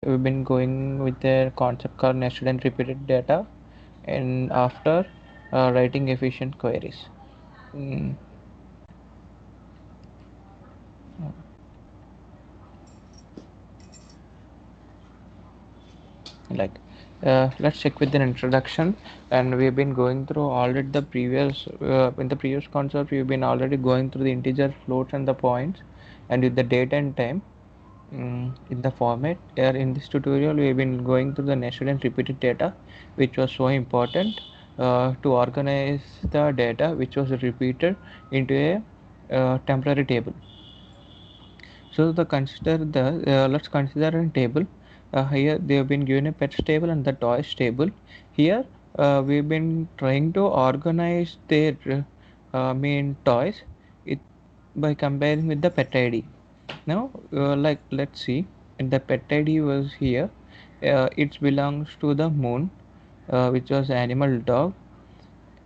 we've been going with a concept called nested and repeated data, and after writing efficient queries. Mm, like let's check with an introduction, and we've been going through already the previous in the previous concept we've been already going through the integer floats and the points and with the date and time. In the format here in this tutorial we have been going through the nested and repeated data, which was so important to organize the data which was repeated into a temporary table. So the consider the let's consider a table. Here they have been given a pets table and the toys table. Here we've been trying to organize their main toys it, by comparing with the pet id. Now like let's see, the pet id was here. It belongs to the moon, which was animal dog,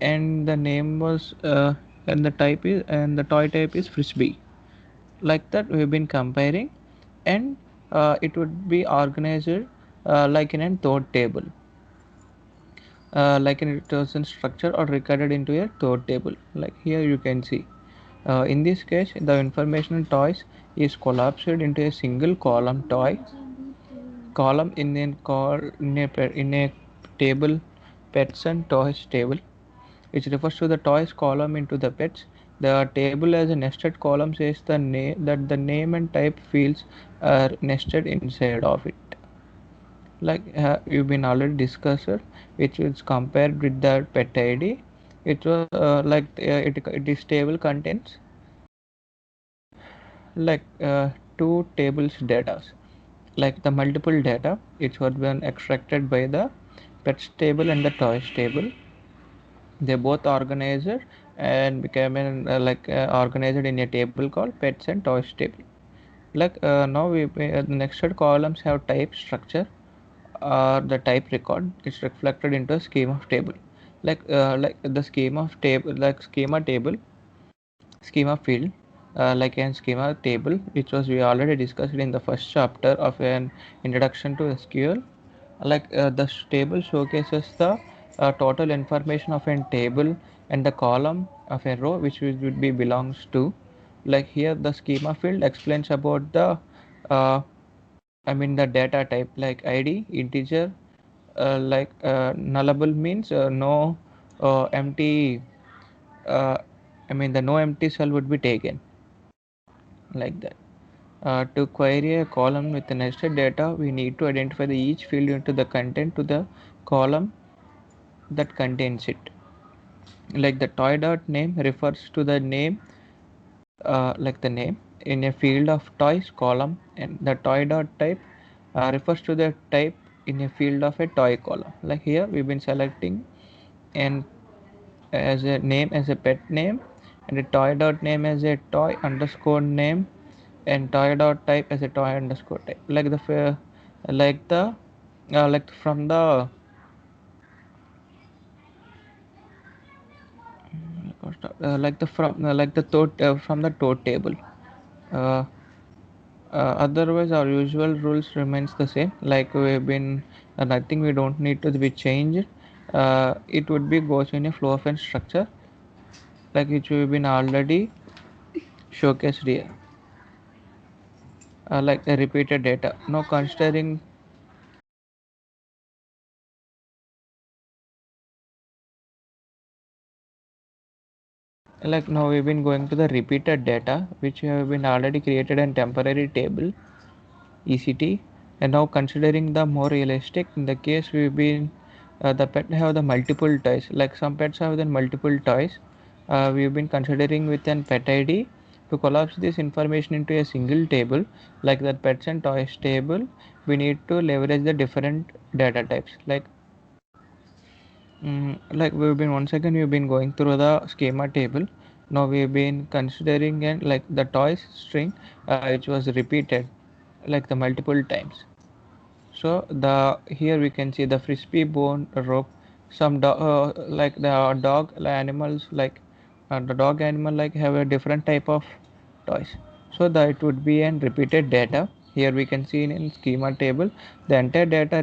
and the name was and the type is and the toy type is frisbee. Like that we've been comparing, and it would be organized like in a third table, like in a recursion structure or recorded into a third table. Like here you can see, in this case the information toys is collapsed into a single column toy column in a table pets and toys table, which refers to the toys column into the pets. The table as a nested column says the name that the name and type fields are nested inside of it. Like you've been already discussed, which is compared with the pet ID. It was it is table contains like two tables data, like the multiple data. It was been extracted by the pets table and the toys table. They both organized and became organized in a table called pets and toys table. Like now the nested columns have type structure or the type record. It's reflected into a schema of table. Like the schema of table, like schema field, like an schema table, which was we already discussed in the first chapter of an introduction to SQL. Like the table showcases the total information of a table and the column of a row which would be belongs to. Like here the schema field explains about the uh, the data type, like id integer, nullable means no empty uh, the no empty cell would be taken, like that. To query a column with nested data, we need to identify each field into the content to the column that contains it. Like the toy dot name refers to the name, like the name in a field of toys column, and the toy dot type refers to the type in a field of a toy column. Like here we've been selecting and as a name as a pet name, and a toy dot name as a toy underscore name, and toy dot type as a toy underscore type. Like the like from the like the from like the toad from the toad table. uh, Otherwise our usual rules remains the same, like we've been nothing we don't need to be changed. It would be goes in a flow of and structure, like which we've been already showcased here, like a repeated data. Now considering, like now we've been going to the repeated data which have been already created in temporary table ECT. And now considering the more realistic, in the case we've been the pet have the multiple toys, like some pets have the multiple toys. We've been considering with an pet ID to collapse this information into a single table, like that pets and toys table. We need to leverage the different data types, like we've been once again we've been going through the schema table. Now we've been considering and like the toys string, which was repeated like the multiple times. So the here we can see the frisbee bone rope. Like the dog animals, like the dog animal like have a different type of toys. So that it would be an repeated data. Here we can see in schema table the entire data